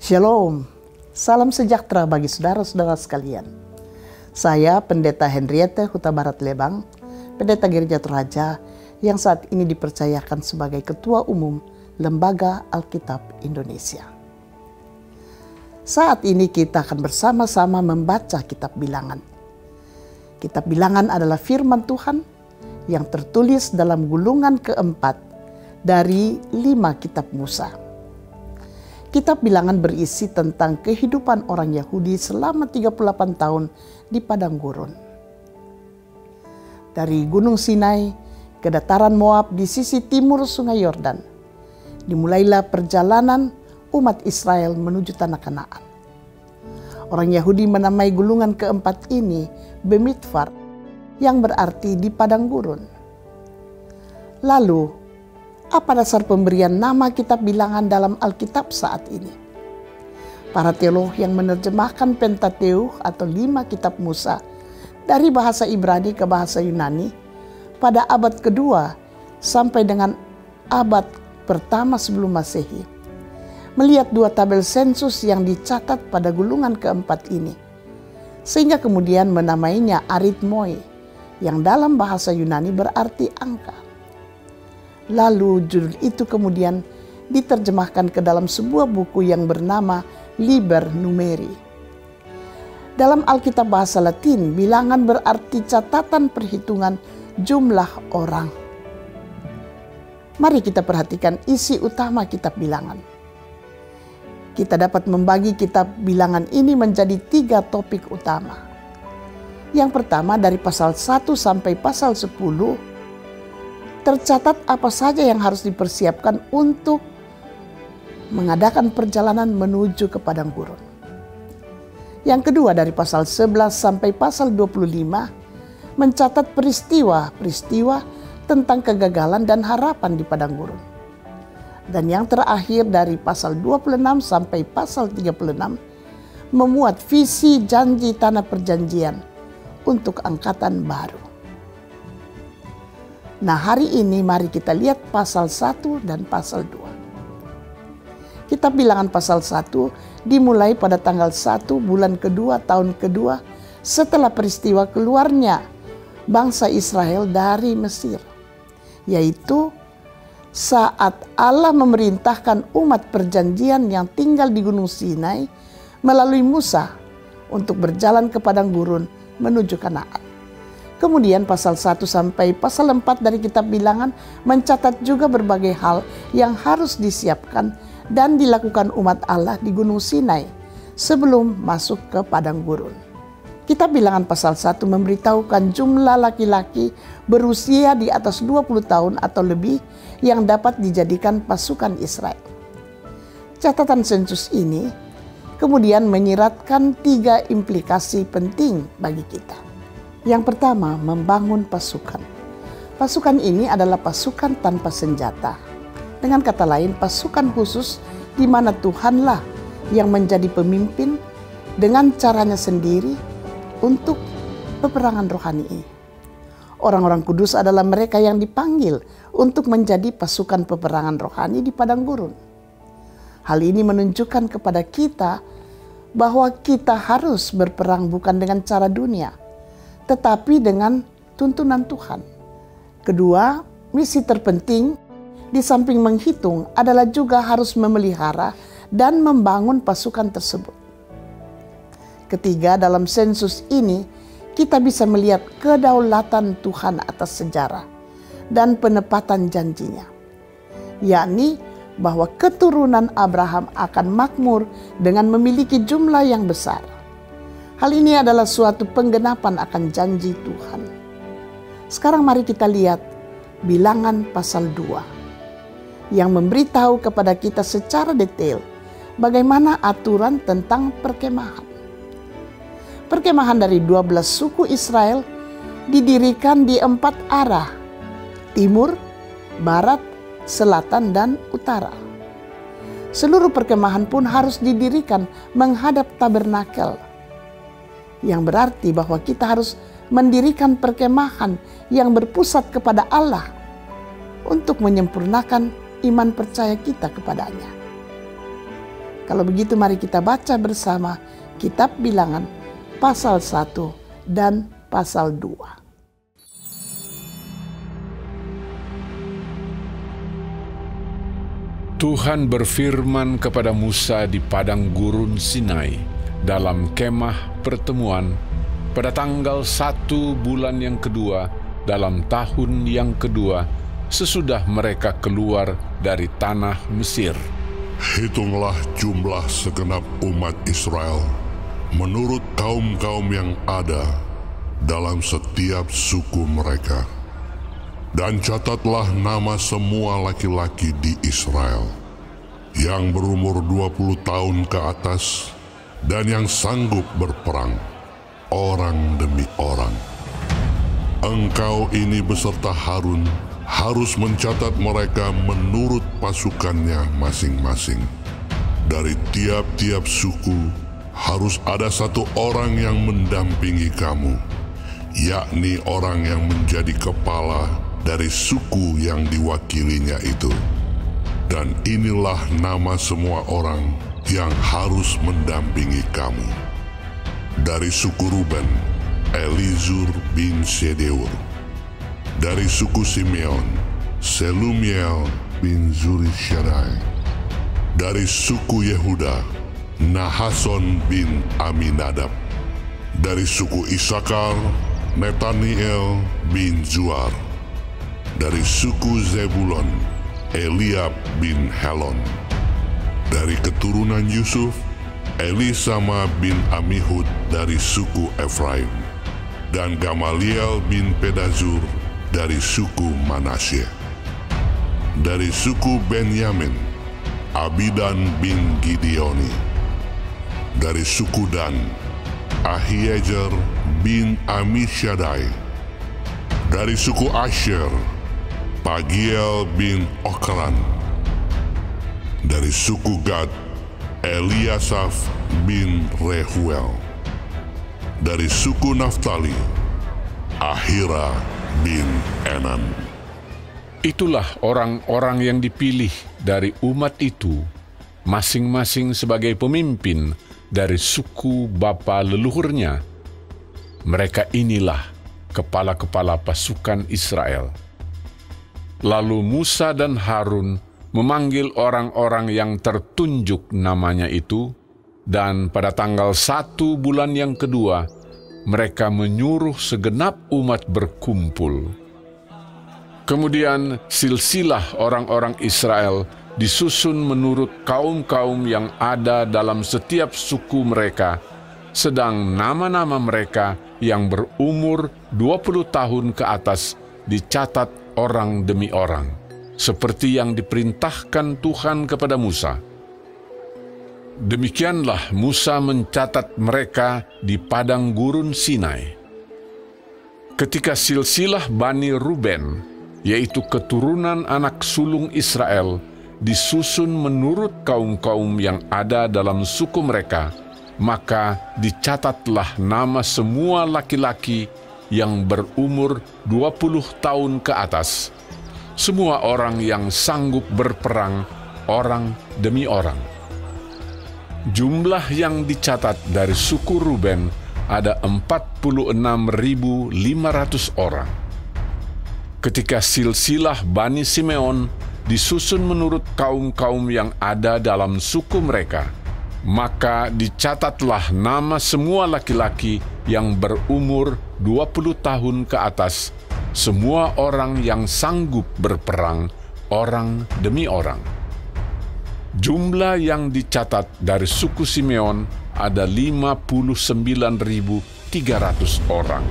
Shalom, salam sejahtera bagi saudara-saudara sekalian. Saya Pendeta Henriette Huta Barat Lebang, Pendeta Gereja Toraja yang saat ini dipercayakan sebagai Ketua Umum Lembaga Alkitab Indonesia. Saat ini kita akan bersama-sama membaca Kitab Bilangan. Kitab Bilangan adalah firman Tuhan yang tertulis dalam gulungan keempat dari 5 kitab Musa. Kitab Bilangan berisi tentang kehidupan orang Yahudi selama 38 tahun di padang gurun. Dari Gunung Sinai ke dataran Moab di sisi timur Sungai Yordan, dimulailah perjalanan umat Israel menuju tanah Kanaan. Orang Yahudi menamai gulungan keempat ini Bemidbar, yang berarti di padang gurun. Lalu, apa dasar pemberian nama Kitab Bilangan dalam Alkitab saat ini? Para teolog yang menerjemahkan Pentateuch atau 5 kitab Musa dari bahasa Ibrani ke bahasa Yunani pada abad kedua sampai dengan abad pertama sebelum Masehi, melihat 2 tabel sensus yang dicatat pada gulungan keempat ini, sehingga kemudian menamainya arithmoi, yang dalam bahasa Yunani berarti angka. Lalu judul itu kemudian diterjemahkan ke dalam sebuah buku yang bernama Liber Numeri. Dalam Alkitab bahasa Latin, bilangan berarti catatan perhitungan jumlah orang. Mari kita perhatikan isi utama Kitab Bilangan. Kita dapat membagi Kitab Bilangan ini menjadi 3 topik utama. Yang pertama dari pasal 1 sampai pasal 10, tercatat apa saja yang harus dipersiapkan untuk mengadakan perjalanan menuju ke padang gurun. Yang kedua dari pasal 11 sampai pasal 25 mencatat peristiwa-peristiwa tentang kegagalan dan harapan di padang gurun. Dan yang terakhir dari pasal 26 sampai pasal 36 memuat visi janji tanah perjanjian untuk angkatan baru. Nah, hari ini mari kita lihat pasal 1 dan pasal 2. Kitab Bilangan pasal 1 dimulai pada tanggal 1 bulan kedua tahun kedua setelah peristiwa keluarnya bangsa Israel dari Mesir, yaitu saat Allah memerintahkan umat perjanjian yang tinggal di Gunung Sinai melalui Musa untuk berjalan ke padang gurun menuju Kanaan. Kemudian pasal 1 sampai pasal 4 dari Kitab Bilangan mencatat juga berbagai hal yang harus disiapkan dan dilakukan umat Allah di Gunung Sinai sebelum masuk ke padang gurun. Kitab Bilangan pasal 1 memberitahukan jumlah laki-laki berusia di atas 20 tahun atau lebih yang dapat dijadikan pasukan Israel. Catatan sensus ini kemudian menyiratkan 3 implikasi penting bagi kita. Yang pertama, membangun pasukan. Pasukan ini adalah pasukan tanpa senjata. Dengan kata lain, pasukan khusus di mana Tuhanlah yang menjadi pemimpin dengan caranya sendiri untuk peperangan rohani ini. Orang-orang kudus adalah mereka yang dipanggil untuk menjadi pasukan peperangan rohani di padang gurun. Hal ini menunjukkan kepada kita bahwa kita harus berperang bukan dengan cara dunia, tetapi dengan tuntunan Tuhan. Kedua, misi terpenting di samping menghitung adalah juga harus memelihara dan membangun pasukan tersebut. Ketiga, dalam sensus ini kita bisa melihat kedaulatan Tuhan atas sejarah dan penepatan janjinya, yakni bahwa keturunan Abraham akan makmur dengan memiliki jumlah yang besar. Hal ini adalah suatu penggenapan akan janji Tuhan. Sekarang mari kita lihat Bilangan pasal 2 yang memberitahu kepada kita secara detail bagaimana aturan tentang perkemahan. Perkemahan dari 12 suku Israel didirikan di 4 arah, timur, barat, selatan, dan utara. Seluruh perkemahan pun harus didirikan menghadap tabernakel, yang berarti bahwa kita harus mendirikan perkemahan yang berpusat kepada Allah untuk menyempurnakan iman percaya kita kepadanya. Kalau begitu mari kita baca bersama Kitab Bilangan pasal 1 dan pasal 2. Tuhan berfirman kepada Musa di padang gurun Sinai dalam kemah pertemuan pada tanggal 1 bulan yang kedua dalam tahun yang kedua sesudah mereka keluar dari tanah Mesir. Hitunglah jumlah segenap umat Israel menurut kaum-kaum yang ada dalam setiap suku mereka. Dan catatlah nama semua laki-laki di Israel yang berumur 20 tahun ke atas dan yang sanggup berperang, orang demi orang. Engkau ini beserta Harun harus mencatat mereka menurut pasukannya masing-masing. Dari tiap-tiap suku harus ada satu orang yang mendampingi kamu, yakni orang yang menjadi kepala dari suku yang diwakilinya itu. Dan inilah nama semua orang yang harus mendampingi kamu. Dari suku Ruben, Elizur bin Sedeur. Dari suku Simeon, Selumiel bin Zurishaddai. Dari suku Yehuda, Nahason bin Aminadab. Dari suku Isakar, Netaniel bin Zuar. Dari suku Zebulon, Eliab bin Helon. Dari keturunan Yusuf, Elisama bin Amihud dari suku Efraim. Dan Gamaliel bin Pedazur dari suku Manasye. Dari suku Benyamin, Abidan bin Gideoni. Dari suku Dan, Ahiezer bin Amishaddai. Dari suku Asher, Pagiel bin Okran. Dari suku Gad, Eliasaf bin Rehuel. Dari suku Naftali, Ahira bin Enan. Itulah orang-orang yang dipilih dari umat itu, masing-masing sebagai pemimpin dari suku bapa leluhurnya. Mereka inilah kepala-kepala pasukan Israel. Lalu Musa dan Harun memanggil orang-orang yang tertunjuk namanya itu, dan pada tanggal 1 bulan yang kedua, mereka menyuruh segenap umat berkumpul. Kemudian silsilah orang-orang Israel disusun menurut kaum-kaum yang ada dalam setiap suku mereka, sedang nama-nama mereka yang berumur 20 tahun ke atas dicatat orang demi orang, seperti yang diperintahkan Tuhan kepada Musa. Demikianlah Musa mencatat mereka di padang gurun Sinai. Ketika silsilah Bani Ruben, yaitu keturunan anak sulung Israel, disusun menurut kaum-kaum yang ada dalam suku mereka, maka dicatatlah nama semua laki-laki yang berumur 20 tahun ke atas, semua orang yang sanggup berperang, orang demi orang. Jumlah yang dicatat dari suku Ruben ada 46.500 orang. Ketika silsilah Bani Simeon disusun menurut kaum-kaum yang ada dalam suku mereka, maka dicatatlah nama semua laki-laki yang berumur 20 tahun ke atas, semua orang yang sanggup berperang, orang demi orang. Jumlah yang dicatat dari suku Simeon ada 59.300 orang.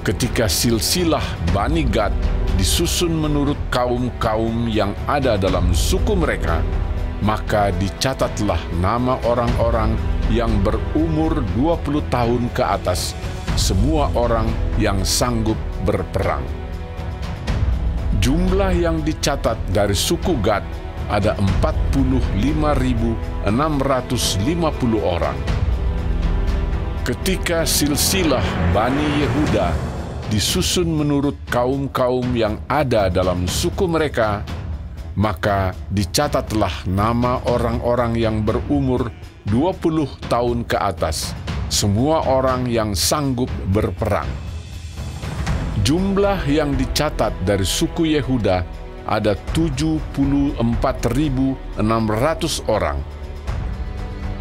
Ketika silsilah Bani Gad disusun menurut kaum-kaum yang ada dalam suku mereka, maka dicatatlah nama orang-orang yang berumur 20 tahun ke atas, semua orang yang sanggup berperang. Jumlah yang dicatat dari suku Gad ada 45.650 orang. Ketika silsilah Bani Yehuda disusun menurut kaum-kaum yang ada dalam suku mereka, maka dicatatlah nama orang-orang yang berumur 20 tahun ke atas, semua orang yang sanggup berperang. Jumlah yang dicatat dari suku Yehuda ada 74.600 orang.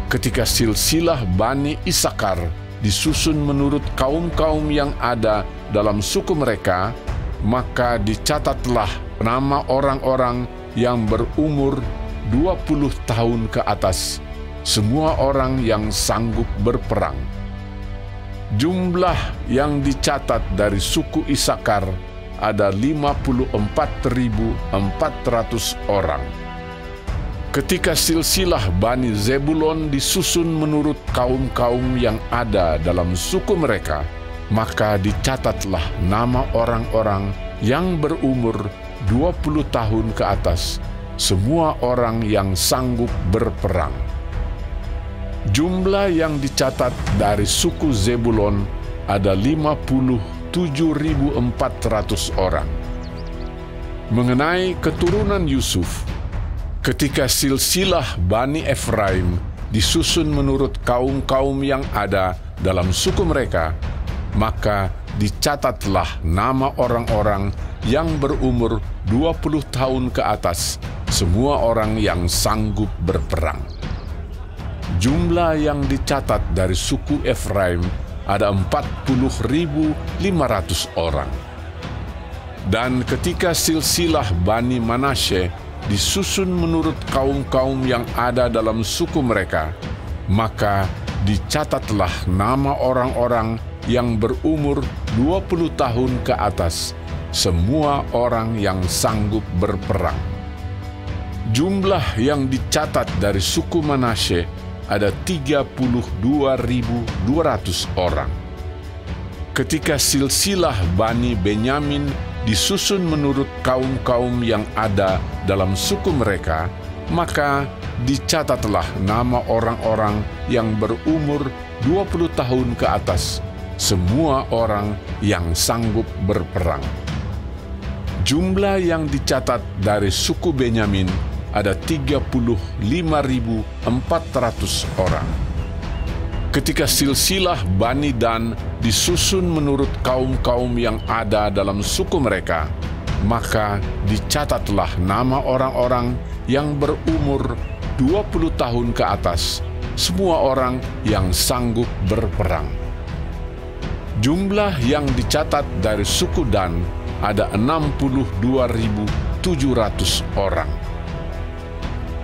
Ketika silsilah Bani Isakar disusun menurut kaum-kaum yang ada dalam suku mereka, maka dicatatlah nama orang-orang yang berumur 20 tahun ke atas, semua orang yang sanggup berperang. Jumlah yang dicatat dari suku Isakar ada 54.400 orang. Ketika silsilah Bani Zebulon disusun menurut kaum-kaum yang ada dalam suku mereka, maka dicatatlah nama orang-orang yang berumur 20 tahun ke atas, semua orang yang sanggup berperang. Jumlah yang dicatat dari suku Zebulon ada 57.400 orang. Mengenai keturunan Yusuf, ketika silsilah Bani Efraim disusun menurut kaum-kaum yang ada dalam suku mereka, maka dicatatlah nama orang-orang yang berumur 20 tahun ke atas, semua orang yang sanggup berperang. Jumlah yang dicatat dari suku Efraim ada 40.500 orang. Dan ketika silsilah Bani Manasye disusun menurut kaum-kaum yang ada dalam suku mereka, maka dicatatlah nama orang-orang yang berumur 20 tahun ke atas, semua orang yang sanggup berperang. Jumlah yang dicatat dari suku Manasye ada 32.200 orang. Ketika silsilah Bani Benyamin disusun menurut kaum-kaum yang ada dalam suku mereka, maka dicatatlah nama orang-orang yang berumur 20 tahun ke atas, semua orang yang sanggup berperang. Jumlah yang dicatat dari suku Benyamin ada 35.400 orang. Ketika silsilah Bani Dan disusun menurut kaum-kaum yang ada dalam suku mereka, maka dicatatlah nama orang-orang yang berumur 20 tahun ke atas, semua orang yang sanggup berperang. Jumlah yang dicatat dari suku Dan ada 62.700 orang.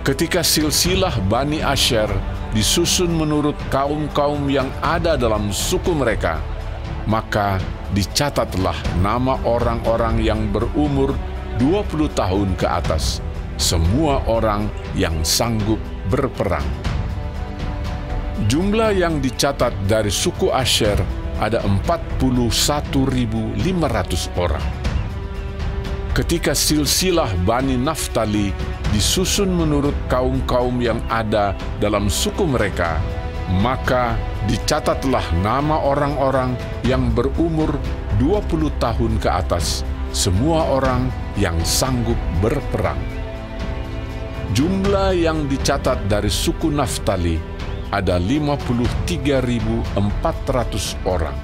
Ketika silsilah Bani Asher disusun menurut kaum-kaum yang ada dalam suku mereka, maka dicatatlah nama orang-orang yang berumur 20 tahun ke atas, semua orang yang sanggup berperang. Jumlah yang dicatat dari suku Asher ada 41.500 orang. Ketika silsilah Bani Naftali disusun menurut kaum-kaum yang ada dalam suku mereka, maka dicatatlah nama orang-orang yang berumur 20 tahun ke atas, semua orang yang sanggup berperang. Jumlah yang dicatat dari suku Naftali ada 53.400 orang.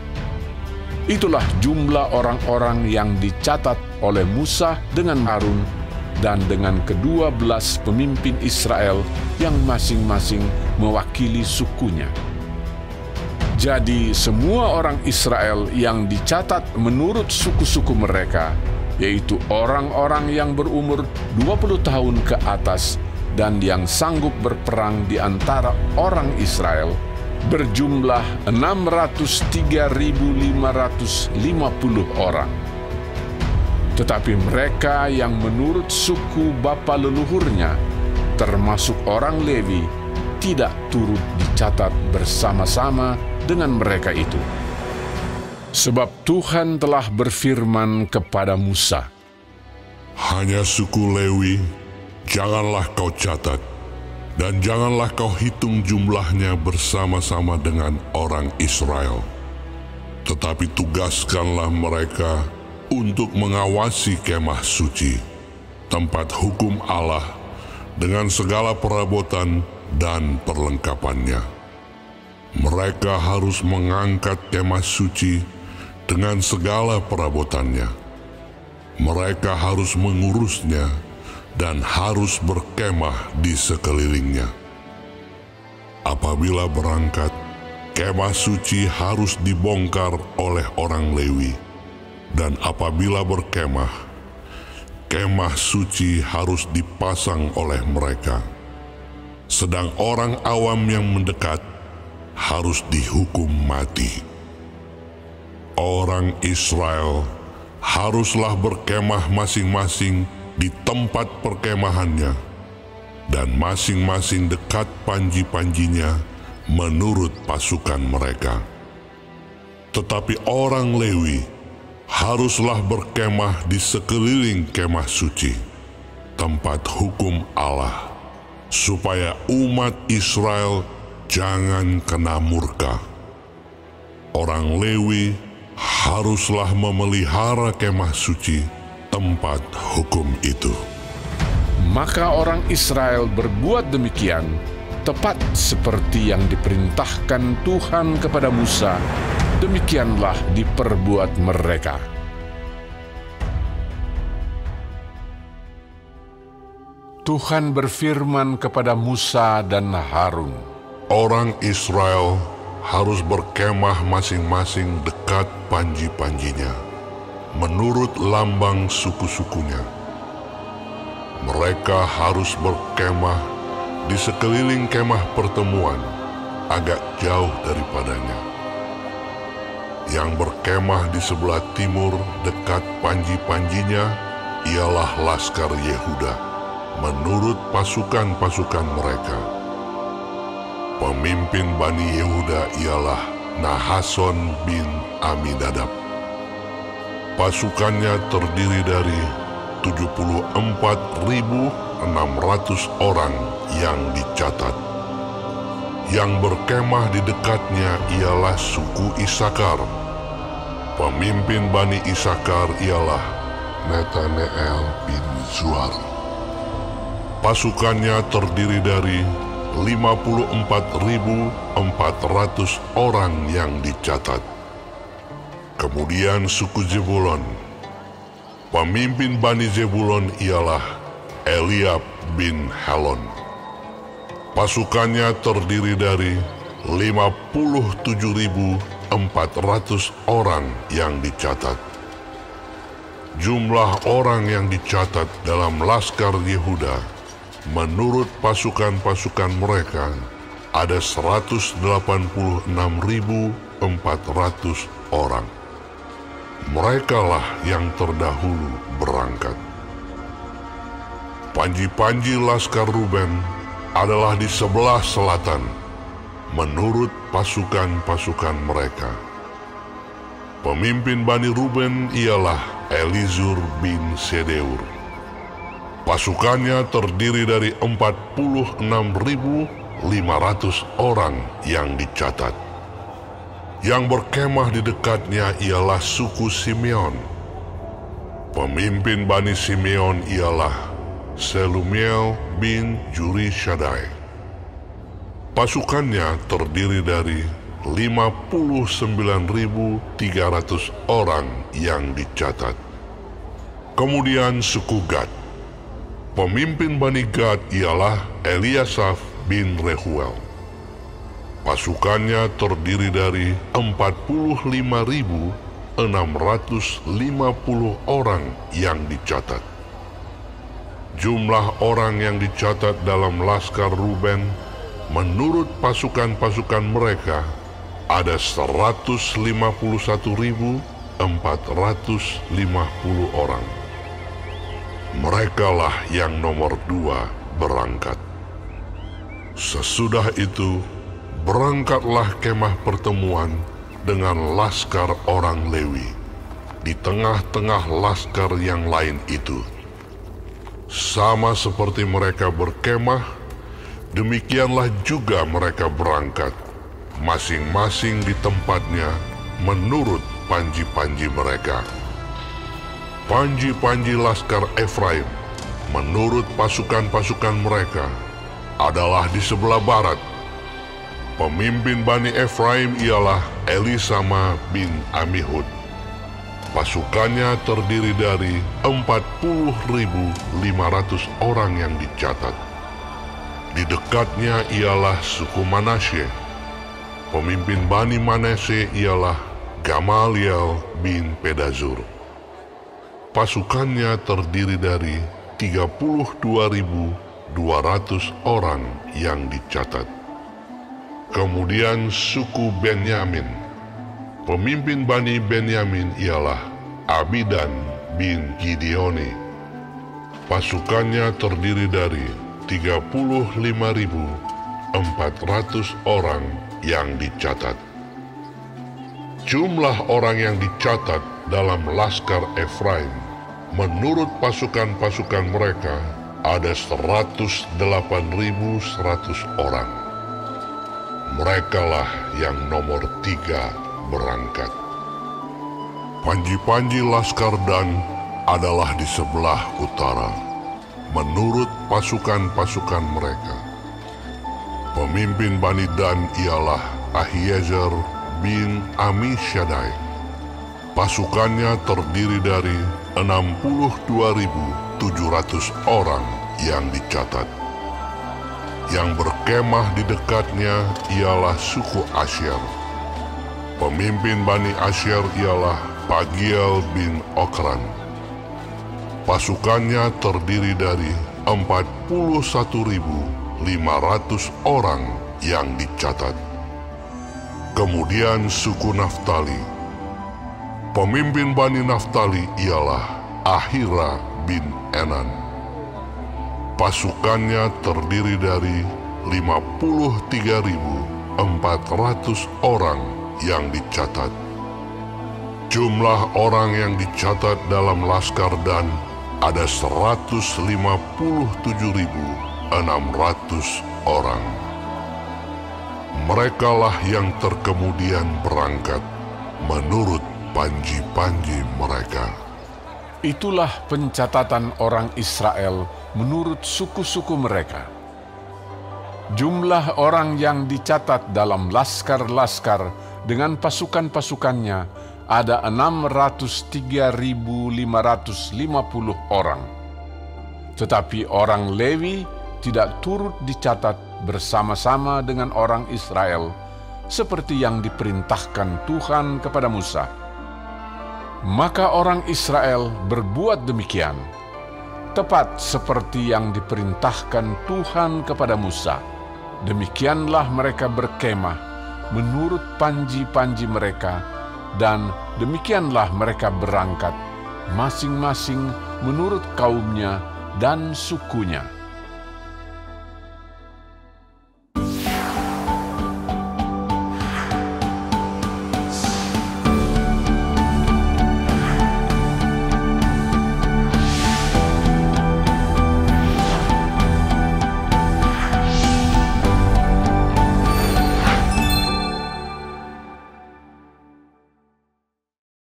Itulah jumlah orang-orang yang dicatat oleh Musa dengan Harun dan dengan ke-12 pemimpin Israel yang masing-masing mewakili sukunya. Jadi semua orang Israel yang dicatat menurut suku-suku mereka, yaitu orang-orang yang berumur 20 tahun ke atas dan yang sanggup berperang di antara orang Israel, berjumlah 603.550 orang. Tetapi mereka yang menurut suku bapa leluhurnya, termasuk orang Lewi, tidak turut dicatat bersama-sama dengan mereka itu. Sebab Tuhan telah berfirman kepada Musa, Hanya suku Lewi, janganlah kau catat, dan janganlah kau hitung jumlahnya bersama-sama dengan orang Israel. Tetapi tugaskanlah mereka untuk mengawasi kemah suci, tempat hukum Allah dengan segala perabotan dan perlengkapannya. Mereka harus mengangkat kemah suci dengan segala perabotannya. Mereka harus mengurusnya dan harus berkemah di sekelilingnya. Apabila berangkat, kemah suci harus dibongkar oleh orang Lewi, dan apabila berkemah, kemah suci harus dipasang oleh mereka. Sedang orang awam yang mendekat harus dihukum mati. Orang Israel haruslah berkemah masing-masing di tempat perkemahannya, dan masing-masing dekat panji-panjinya menurut pasukan mereka. Tetapi orang Lewi haruslah berkemah di sekeliling kemah suci, tempat hukum Allah, supaya umat Israel jangan kena murka. Orang Lewi haruslah memelihara kemah suci, tempat hukum itu. Maka orang Israel berbuat demikian, tepat seperti yang diperintahkan Tuhan kepada Musa, demikianlah diperbuat mereka. Tuhan berfirman kepada Musa dan Harun, Orang Israel harus berkemah masing-masing dekat panji-panjinya, menurut lambang suku-sukunya. Mereka harus berkemah di sekeliling kemah pertemuan, agak jauh daripadanya. Yang berkemah di sebelah timur dekat panji-panjinya ialah laskar Yehuda, menurut pasukan-pasukan mereka. Pemimpin Bani Yehuda ialah Nahason bin Aminadab. Pasukannya terdiri dari 74.600 orang yang dicatat. Yang berkemah di dekatnya ialah suku Isakar. Pemimpin Bani Isakar ialah Netaneel bin Zuar. Pasukannya terdiri dari 54.400 orang yang dicatat. Kemudian suku Zebulon. Pemimpin Bani Zebulon ialah Eliab bin Helon. Pasukannya terdiri dari 57.400 orang yang dicatat. Jumlah orang yang dicatat dalam laskar Yehuda menurut pasukan-pasukan mereka ada 186.400 orang. Merekalah yang terdahulu berangkat. Panji-panji laskar Ruben adalah di sebelah selatan menurut pasukan-pasukan mereka. Pemimpin Bani Ruben ialah Elizur bin Sedeur. Pasukannya terdiri dari 46.500 orang yang dicatat. Yang berkemah di dekatnya ialah suku Simeon. Pemimpin Bani Simeon ialah Selumiel bin Juri Shaddai. Pasukannya terdiri dari 59.300 orang yang dicatat. Kemudian suku Gad. Pemimpin Bani Gad ialah Eliasaf bin Rehuel. Pasukannya terdiri dari 45.650 orang yang dicatat. Jumlah orang yang dicatat dalam laskar Ruben menurut pasukan-pasukan mereka ada 151.450 orang. Merekalah yang nomor 2 berangkat. Sesudah itu, berangkatlah kemah pertemuan dengan laskar orang Lewi di tengah-tengah laskar yang lain itu. Sama seperti mereka berkemah, demikianlah juga mereka berangkat, masing-masing di tempatnya menurut panji-panji mereka. Panji-panji laskar Efraim menurut pasukan-pasukan mereka adalah di sebelah barat. Pemimpin Bani Efraim ialah Elisama bin Amihud. Pasukannya terdiri dari 40.500 orang yang dicatat. Di dekatnya ialah suku Manasye. Pemimpin Bani Manasye ialah Gamaliel bin Pedazur. Pasukannya terdiri dari 32.200 orang yang dicatat. Kemudian suku Benyamin. Pemimpin Bani Benyamin ialah Abidan bin Gideoni. Pasukannya terdiri dari 35.400 orang yang dicatat. Jumlah orang yang dicatat dalam laskar Efraim menurut pasukan-pasukan mereka ada 108.100 orang. Merekalah yang nomor 3 berangkat. Panji-panji laskar Dan adalah di sebelah utara, menurut pasukan-pasukan mereka. Pemimpin Bani Dan ialah Ahiezer bin Amisyaddai. Pasukannya terdiri dari 62.700 orang yang dicatat. Yang berkemah di dekatnya ialah suku Asyer. Pemimpin Bani Asyer ialah Pagiel bin Okran. Pasukannya terdiri dari 41.500 orang yang dicatat. Kemudian suku Naftali. Pemimpin Bani Naftali ialah Ahira bin Enan. Pasukannya terdiri dari 53.400 orang yang dicatat. Jumlah orang yang dicatat dalam laskar Dan ada 157.600 orang. Merekalah yang terkemudian berangkat menurut panji-panji mereka. Itulah pencatatan orang Israel menurut suku-suku mereka. Jumlah orang yang dicatat dalam laskar-laskar dengan pasukan-pasukannya ada 603.550 orang. Tetapi orang Lewi tidak turut dicatat bersama-sama dengan orang Israel, seperti yang diperintahkan Tuhan kepada Musa. Maka orang Israel berbuat demikian, tepat seperti yang diperintahkan Tuhan kepada Musa. Demikianlah mereka berkemah menurut panji-panji mereka, dan demikianlah mereka berangkat, masing-masing menurut kaumnya dan sukunya.